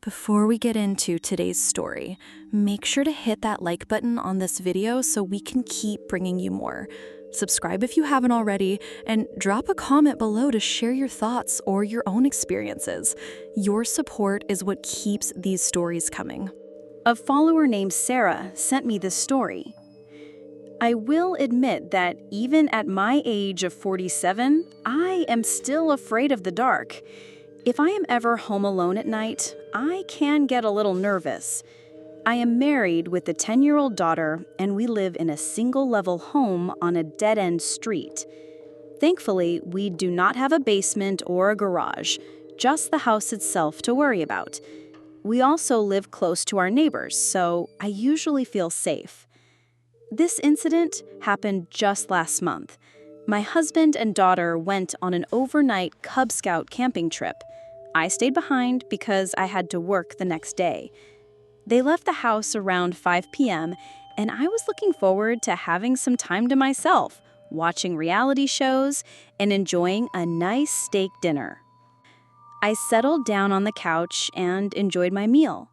Before we get into today's story, make sure to hit that like button on this video so we can keep bringing you more. Subscribe if you haven't already, and drop a comment below to share your thoughts or your own experiences. Your support is what keeps these stories coming. A follower named Sarah sent me this story. I will admit that even at my age of 47, I am still afraid of the dark. If I am ever home alone at night, I can get a little nervous. I am married with a 10-year-old daughter, and we live in a single-level home on a dead-end street. Thankfully, we do not have a basement or a garage, just the house itself to worry about. We also live close to our neighbors, so I usually feel safe. This incident happened just last month. My husband and daughter went on an overnight Cub Scout camping trip. I stayed behind because I had to work the next day. They left the house around 5 p.m., and I was looking forward to having some time to myself, watching reality shows, and enjoying a nice steak dinner. I settled down on the couch and enjoyed my meal.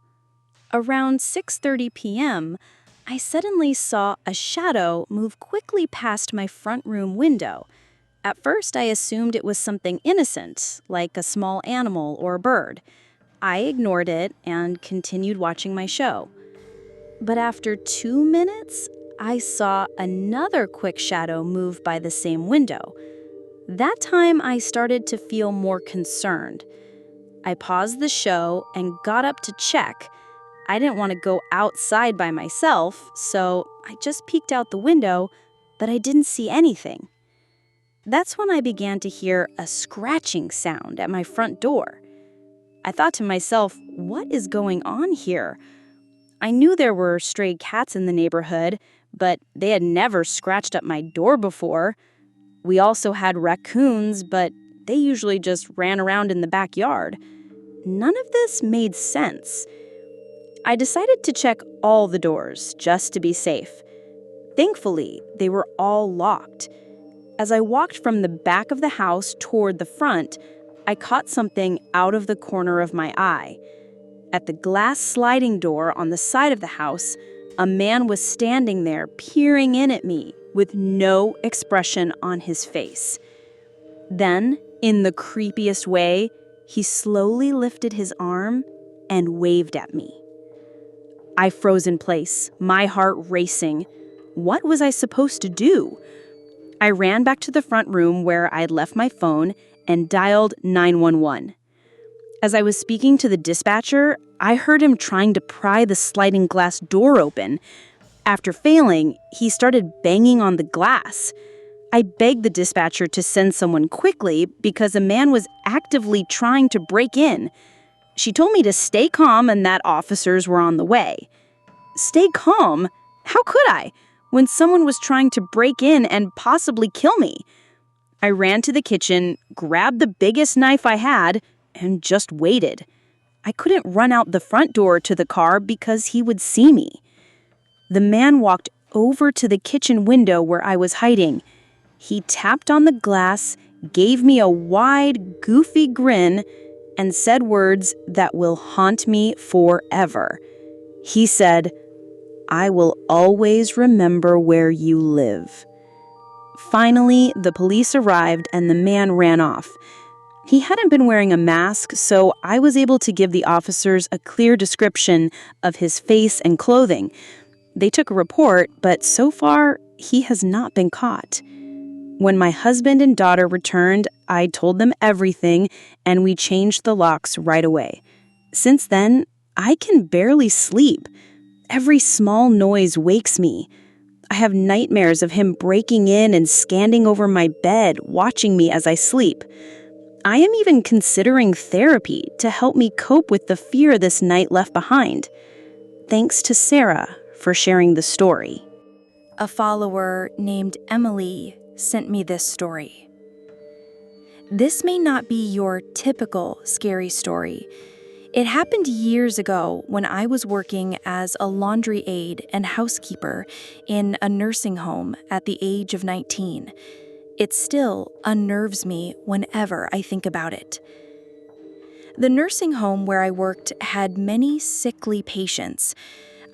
Around 6:30 p.m., I suddenly saw a shadow move quickly past my front room window. At first, I assumed it was something innocent, like a small animal or a bird. I ignored it and continued watching my show. But after 2 minutes, I saw another quick shadow move by the same window. That time, I started to feel more concerned. I paused the show and got up to check. I didn't want to go outside by myself, so I just peeked out the window, but I didn't see anything. That's when I began to hear a scratching sound at my front door. I thought to myself, what is going on here? I knew there were stray cats in the neighborhood, but they had never scratched up my door before. We also had raccoons, but they usually just ran around in the backyard. None of this made sense. I decided to check all the doors just to be safe. Thankfully, they were all locked. As I walked from the back of the house toward the front, I caught something out of the corner of my eye. At the glass sliding door on the side of the house, a man was standing there peering in at me with no expression on his face. Then, in the creepiest way, he slowly lifted his arm and waved at me. I froze in place, my heart racing. What was I supposed to do? I ran back to the front room where I'd left my phone and dialed 911. As I was speaking to the dispatcher, I heard him trying to pry the sliding glass door open. After failing, he started banging on the glass. I begged the dispatcher to send someone quickly because a man was actively trying to break in. She told me to stay calm and that officers were on the way. Stay calm? How could I, when someone was trying to break in and possibly kill me? I ran to the kitchen, grabbed the biggest knife I had, and just waited. I couldn't run out the front door to the car because he would see me. The man walked over to the kitchen window where I was hiding. He tapped on the glass, gave me a wide, goofy grin, and said words that will haunt me forever. He said, "I will always remember where you live." Finally, the police arrived and the man ran off. He hadn't been wearing a mask, so I was able to give the officers a clear description of his face and clothing. They took a report, but so far, he has not been caught. When my husband and daughter returned, I told them everything, and we changed the locks right away. Since then, I can barely sleep. Every small noise wakes me. I have nightmares of him breaking in and scanning over my bed, watching me as I sleep. I am even considering therapy to help me cope with the fear this night left behind. Thanks to Sarah for sharing the story. A follower named Emily sent me this story. This may not be your typical scary story. It happened years ago when I was working as a laundry aide and housekeeper in a nursing home at the age of 19. It still unnerves me whenever I think about it. The nursing home where I worked had many sickly patients,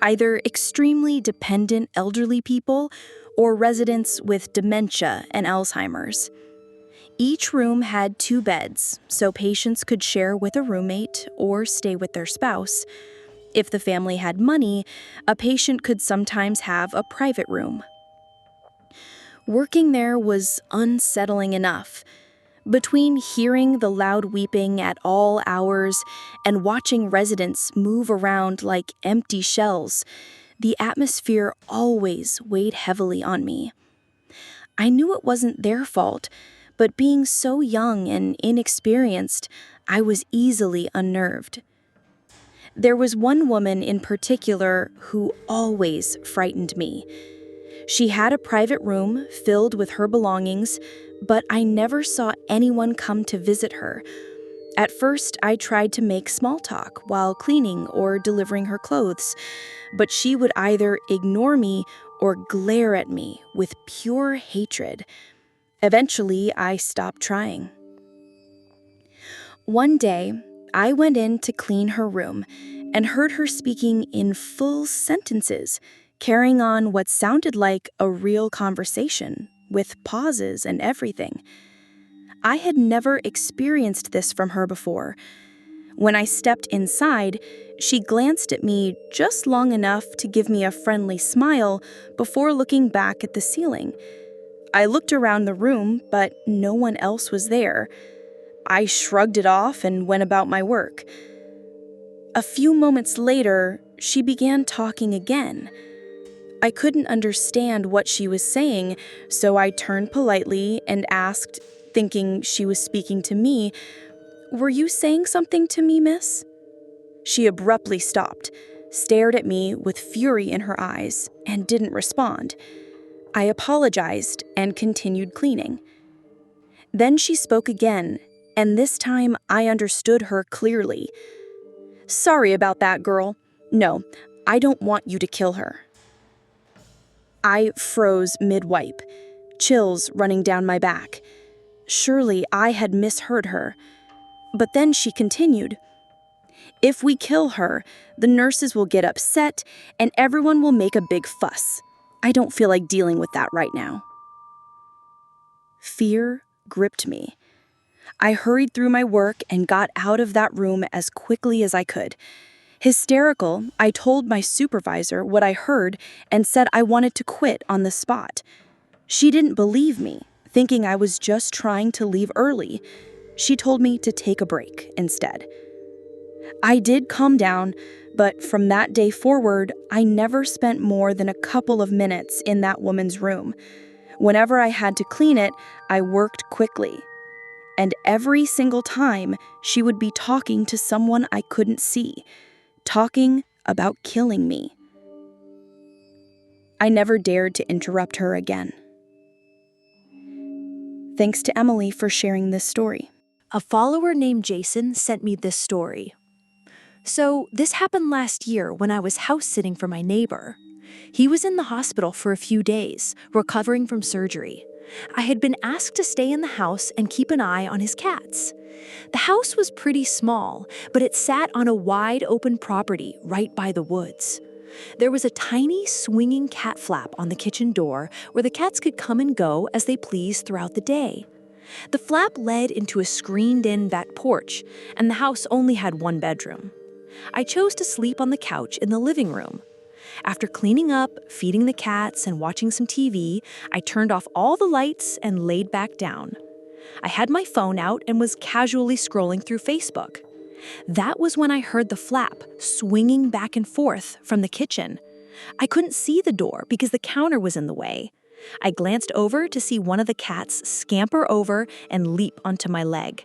either extremely dependent elderly people or residents with dementia and Alzheimer's. Each room had 2 beds, so patients could share with a roommate or stay with their spouse. If the family had money, a patient could sometimes have a private room. Working there was unsettling enough. Between hearing the loud weeping at all hours and watching residents move around like empty shells, the atmosphere always weighed heavily on me. I knew it wasn't their fault, but being so young and inexperienced, I was easily unnerved. There was one woman in particular who always frightened me. She had a private room filled with her belongings, but I never saw anyone come to visit her. At first, I tried to make small talk while cleaning or delivering her clothes, but she would either ignore me or glare at me with pure hatred. Eventually, I stopped trying. One day, I went in to clean her room and heard her speaking in full sentences, carrying on what sounded like a real conversation, with pauses and everything. I had never experienced this from her before. When I stepped inside, she glanced at me just long enough to give me a friendly smile before looking back at the ceiling. I looked around the room, but no one else was there. I shrugged it off and went about my work. A few moments later, she began talking again. I couldn't understand what she was saying, so I turned politely and asked, thinking she was speaking to me, "Were you saying something to me, miss?" She abruptly stopped, stared at me with fury in her eyes, and didn't respond. I apologized and continued cleaning. Then she spoke again, and this time I understood her clearly. "Sorry about that, girl. No, I don't want you to kill her." I froze mid-wipe, chills running down my back. Surely I had misheard her. But then she continued, "If we kill her, the nurses will get upset and everyone will make a big fuss. I don't feel like dealing with that right now." Fear gripped me. I hurried through my work and got out of that room as quickly as I could. Hysterical, I told my supervisor what I heard and said I wanted to quit on the spot. She didn't believe me, thinking I was just trying to leave early. She told me to take a break instead. I did calm down, but from that day forward, I never spent more than a couple of minutes in that woman's room. Whenever I had to clean it, I worked quickly. And every single time, she would be talking to someone I couldn't see, talking about killing me. I never dared to interrupt her again. Thanks to Emily for sharing this story. A follower named Jason sent me this story. So, this happened last year when I was house sitting for my neighbor. He was in the hospital for a few days, recovering from surgery. I had been asked to stay in the house and keep an eye on his cats. The house was pretty small, but it sat on a wide open property right by the woods. There was a tiny swinging cat flap on the kitchen door where the cats could come and go as they pleased throughout the day. The flap led into a screened-in back porch, and the house only had one bedroom. I chose to sleep on the couch in the living room. After cleaning up, feeding the cats, and watching some TV, I turned off all the lights and laid back down. I had my phone out and was casually scrolling through Facebook. That was when I heard the flap swinging back and forth from the kitchen. I couldn't see the door because the counter was in the way. I glanced over to see one of the cats scamper over and leap onto my leg.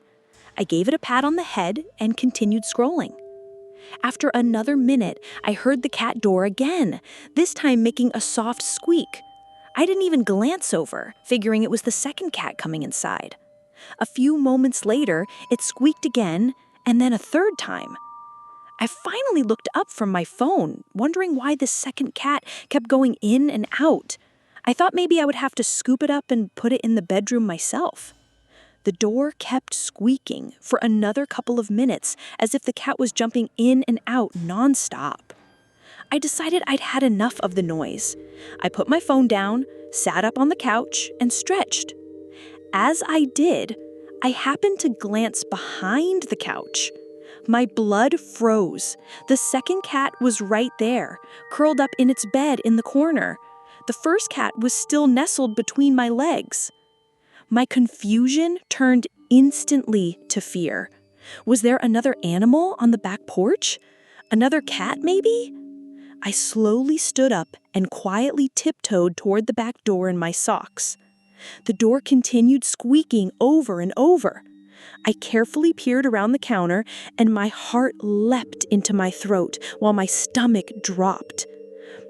I gave it a pat on the head and continued scrolling. After another minute, I heard the cat door again, this time making a soft squeak. I didn't even glance over, figuring it was the second cat coming inside. A few moments later, it squeaked again, and then a third time. I finally looked up from my phone, wondering why the second cat kept going in and out. I thought maybe I would have to scoop it up and put it in the bedroom myself. The door kept squeaking for another couple of minutes, as if the cat was jumping in and out nonstop. I decided I'd had enough of the noise. I put my phone down, sat up on the couch, and stretched. As I did, I happened to glance behind the couch. My blood froze. The second cat was right there, curled up in its bed in the corner. The first cat was still nestled between my legs. My confusion turned instantly to fear. Was there another animal on the back porch? Another cat, maybe? I slowly stood up and quietly tiptoed toward the back door in my socks. The door continued squeaking over and over. I carefully peered around the counter, and my heart leapt into my throat while my stomach dropped.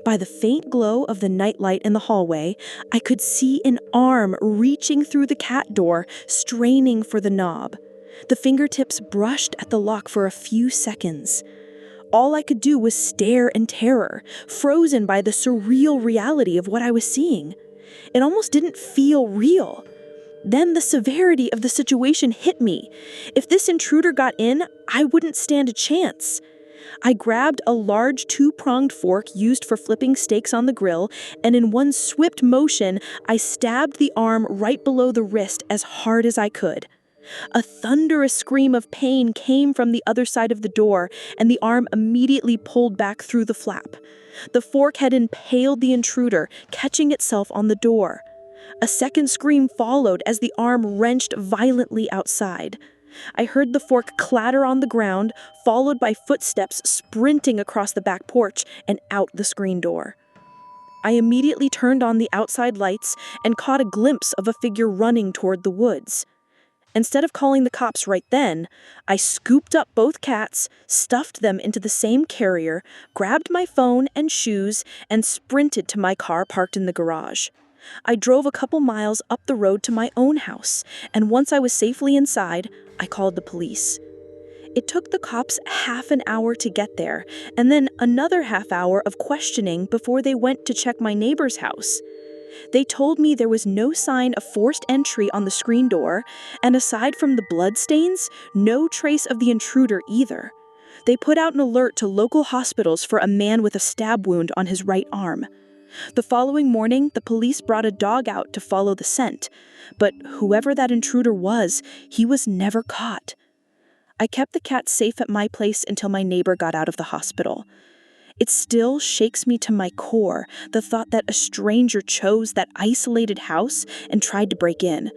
By the faint glow of the nightlight in the hallway, I could see an arm reaching through the cat door, straining for the knob. The fingertips brushed at the lock for a few seconds. All I could do was stare in terror, frozen by the surreal reality of what I was seeing. It almost didn't feel real. Then the severity of the situation hit me. If this intruder got in, I wouldn't stand a chance. I grabbed a large two-pronged fork used for flipping steaks on the grill, and in one swift motion, I stabbed the arm right below the wrist as hard as I could. A thunderous scream of pain came from the other side of the door, and the arm immediately pulled back through the flap. The fork had impaled the intruder, catching itself on the door. A second scream followed as the arm wrenched violently outside. I heard the fork clatter on the ground, followed by footsteps sprinting across the back porch and out the screen door. I immediately turned on the outside lights and caught a glimpse of a figure running toward the woods. Instead of calling the cops right then, I scooped up both cats, stuffed them into the same carrier, grabbed my phone and shoes, and sprinted to my car parked in the garage. I drove a couple miles up the road to my own house, and once I was safely inside, I called the police. It took the cops half an hour to get there, and then another half hour of questioning before they went to check my neighbor's house. They told me there was no sign of forced entry on the screen door, and aside from the bloodstains, no trace of the intruder either. They put out an alert to local hospitals for a man with a stab wound on his right arm. The following morning, the police brought a dog out to follow the scent, but whoever that intruder was, he was never caught. I kept the cat safe at my place until my neighbor got out of the hospital. It still shakes me to my core, the thought that a stranger chose that isolated house and tried to break in.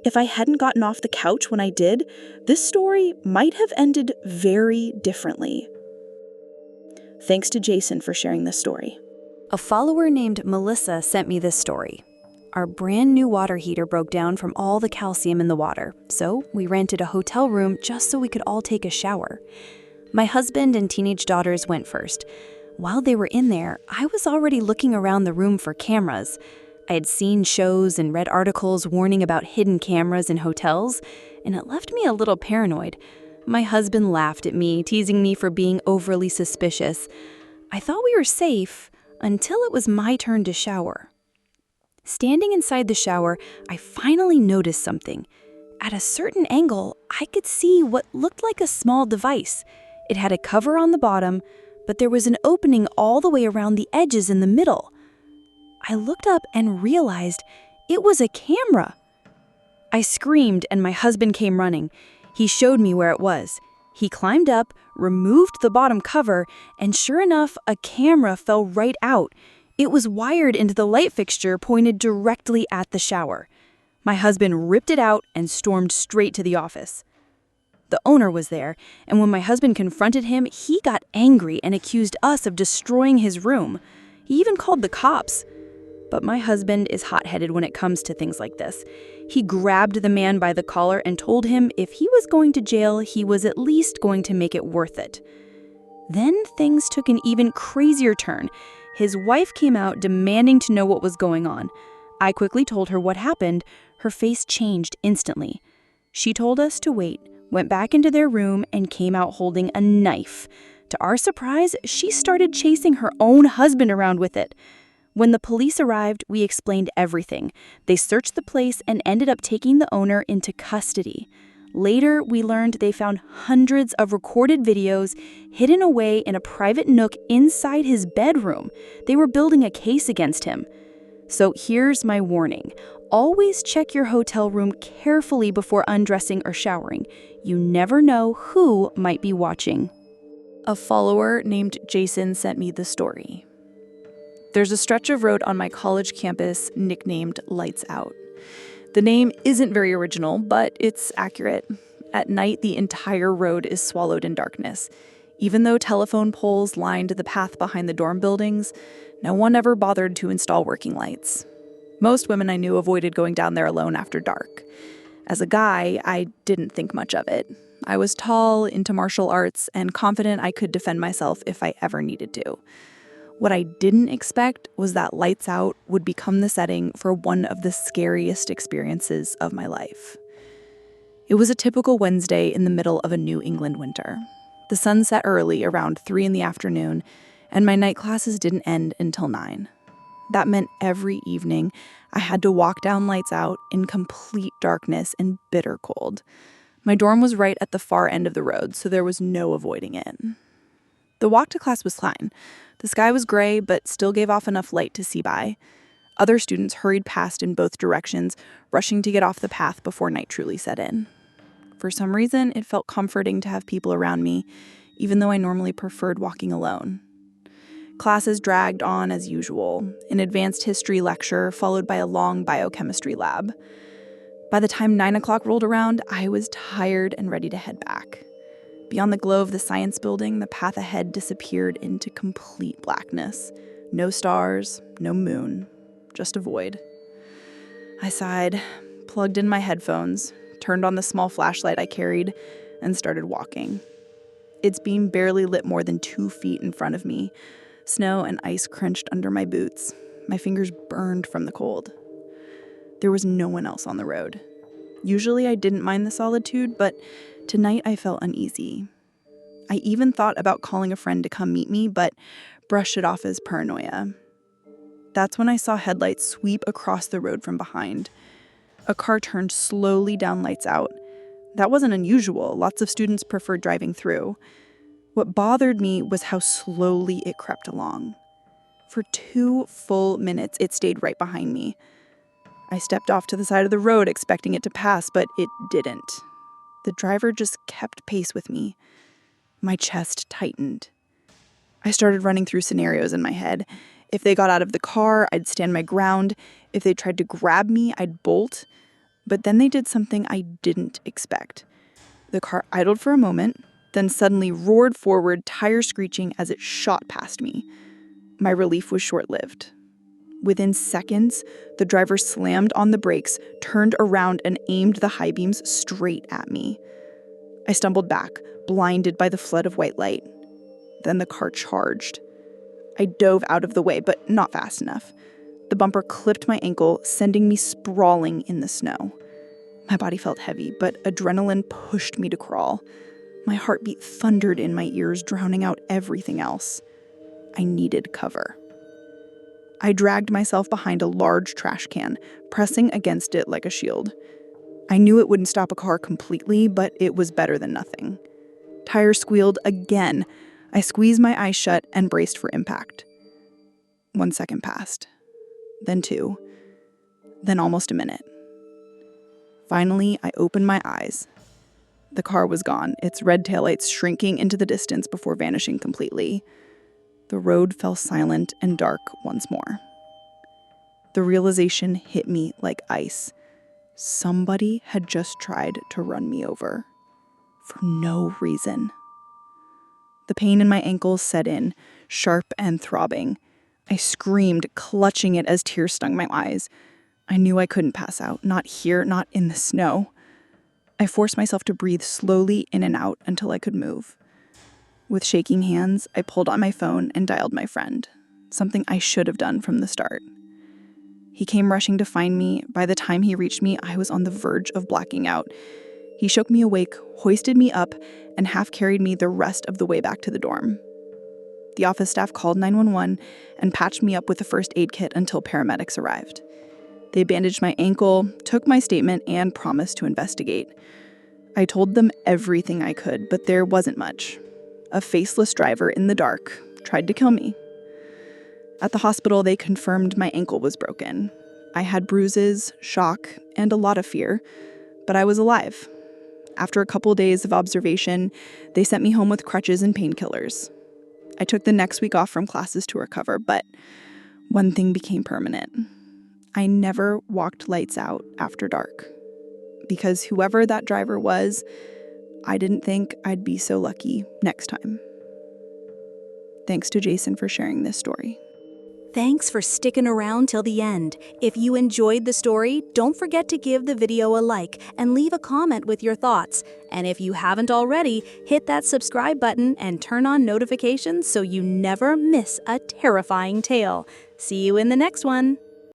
If I hadn't gotten off the couch when I did, this story might have ended very differently. Thanks to Jason for sharing this story. A follower named Melissa sent me this story. Our brand new water heater broke down from all the calcium in the water, so we rented a hotel room just so we could all take a shower. My husband and teenage daughters went first. While they were in there, I was already looking around the room for cameras. I had seen shows and read articles warning about hidden cameras in hotels, and it left me a little paranoid. My husband laughed at me, teasing me for being overly suspicious. I thought we were safe until it was my turn to shower. Standing inside the shower, I finally noticed something. At a certain angle, I could see what looked like a small device. It had a cover on the bottom, but there was an opening all the way around the edges in the middle. I looked up and realized it was a camera. I screamed and my husband came running. He showed me where it was. He climbed up, removed the bottom cover, and sure enough, a camera fell right out. It was wired into the light fixture pointed directly at the shower. My husband ripped it out and stormed straight to the office. The owner was there, and when my husband confronted him, he got angry and accused us of destroying his room. He even called the cops. But my husband is hot-headed when it comes to things like this. He grabbed the man by the collar and told him if he was going to jail, he was at least going to make it worth it. Then things took an even crazier turn. His wife came out demanding to know what was going on. I quickly told her what happened. Her face changed instantly. She told us to wait, went back into their room, and came out holding a knife. To our surprise, she started chasing her own husband around with it. When the police arrived, we explained everything. They searched the place and ended up taking the owner into custody. Later, we learned they found hundreds of recorded videos hidden away in a private nook inside his bedroom. They were building a case against him. So here's my warning. Always check your hotel room carefully before undressing or showering. You never know who might be watching. A follower named Jason sent me the story. There's a stretch of road on my college campus nicknamed Lights Out. The name isn't very original, but it's accurate. At night, the entire road is swallowed in darkness. Even though telephone poles lined the path behind the dorm buildings, no one ever bothered to install working lights. Most women I knew avoided going down there alone after dark. As a guy, I didn't think much of it. I was tall, into martial arts, and confident I could defend myself if I ever needed to. What I didn't expect was that Lights Out would become the setting for one of the scariest experiences of my life. It was a typical Wednesday in the middle of a New England winter. The sun set early, around 3 in the afternoon, and my night classes didn't end until 9. That meant every evening I had to walk down Lights Out in complete darkness and bitter cold. My dorm was right at the far end of the road, so there was no avoiding it. The walk to class was fine. The sky was gray, but still gave off enough light to see by. Other students hurried past in both directions, rushing to get off the path before night truly set in. For some reason, it felt comforting to have people around me, even though I normally preferred walking alone. Classes dragged on as usual, an advanced history lecture followed by a long biochemistry lab. By the time 9 o'clock rolled around, I was tired and ready to head back. Beyond the glow of the science building, the path ahead disappeared into complete blackness. No stars, no moon, just a void. I sighed, plugged in my headphones, turned on the small flashlight I carried, and started walking. Its beam barely lit more than 2 feet in front of me. Snow and ice crunched under my boots. My fingers burned from the cold. There was no one else on the road. Usually I didn't mind the solitude, but tonight I felt uneasy. I even thought about calling a friend to come meet me, but brushed it off as paranoia. That's when I saw headlights sweep across the road from behind. A car turned slowly down Lights Out. That wasn't unusual. Lots of students preferred driving through. What bothered me was how slowly it crept along. For 2 full minutes, it stayed right behind me. I stepped off to the side of the road expecting it to pass, but it didn't. The driver just kept pace with me. My chest tightened. I started running through scenarios in my head. If they got out of the car, I'd stand my ground. If they tried to grab me, I'd bolt. But then they did something I didn't expect. The car idled for a moment, then suddenly roared forward, tires screeching as it shot past me. My relief was short-lived. Within seconds, the driver slammed on the brakes, turned around, and aimed the high beams straight at me. I stumbled back, blinded by the flood of white light. Then the car charged. I dove out of the way, but not fast enough. The bumper clipped my ankle, sending me sprawling in the snow. My body felt heavy, but adrenaline pushed me to crawl. My heartbeat thundered in my ears, drowning out everything else. I needed cover. I dragged myself behind a large trash can, pressing against it like a shield. I knew it wouldn't stop a car completely, but it was better than nothing. Tires squealed again. I squeezed my eyes shut and braced for impact. 1 second passed, then 2, then almost a minute. Finally, I opened my eyes. The car was gone, its red taillights shrinking into the distance before vanishing completely. The road fell silent and dark once more. The realization hit me like ice. Somebody had just tried to run me over. For no reason. The pain in my ankles set in, sharp and throbbing. I screamed, clutching it as tears stung my eyes. I knew I couldn't pass out, not here, not in the snow. I forced myself to breathe slowly in and out until I could move. With shaking hands, I pulled out my phone and dialed my friend, something I should have done from the start. He came rushing to find me. By the time he reached me, I was on the verge of blacking out. He shook me awake, hoisted me up, and half carried me the rest of the way back to the dorm. the office staff called 911 and patched me up with a first aid kit until paramedics arrived. They bandaged my ankle, took my statement, and promised to investigate. I told them everything I could, but there wasn't much. A faceless driver in the dark tried to kill me. At the hospital, they confirmed my ankle was broken. I had bruises, shock, and a lot of fear, but I was alive. After a couple days of observation, they sent me home with crutches and painkillers. I took the next week off from classes to recover, but one thing became permanent. I never walked lights out after dark. Because whoever that driver was, I didn't think I'd be so lucky next time. Thanks to Jason for sharing this story. Thanks for sticking around till the end. If you enjoyed the story, don't forget to give the video a like and leave a comment with your thoughts. And if you haven't already, hit that subscribe button and turn on notifications so you never miss a terrifying tale. See you in the next one.